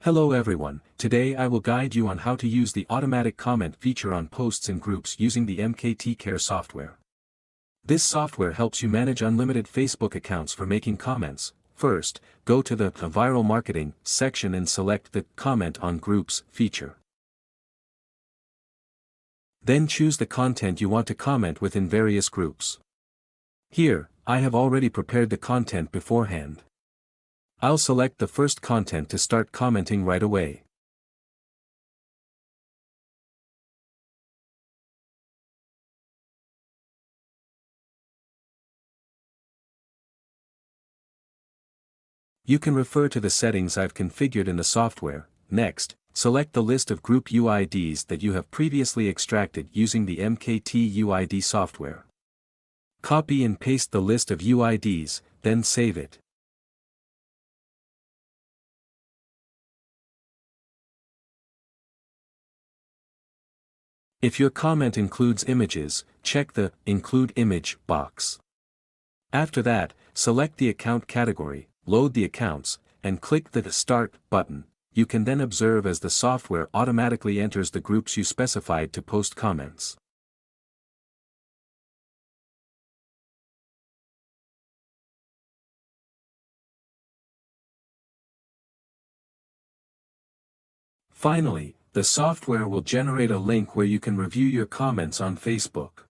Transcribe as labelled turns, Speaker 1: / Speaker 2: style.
Speaker 1: Hello everyone, today I will guide you on how to use the automatic comment feature on posts and groups using the MKT Care software. This software helps you manage unlimited Facebook accounts for making comments. First, go to the Viral Marketing section and select the Comment on Groups feature. Then choose the content you want to comment within various groups. Here, I have already prepared the content beforehand. I'll select the first content to start commenting right away. You can refer to the settings I've configured in the software. Next, select the list of group UIDs that you have previously extracted using the MKT UID software. Copy and paste the list of UIDs, then save it. If your comment includes images, check the Include Image box. After that, select the account category, load the accounts, and click the Start button. You can then observe as the software automatically enters the groups you specified to post comments. Finally, the software will generate a link where you can review your comments on Facebook.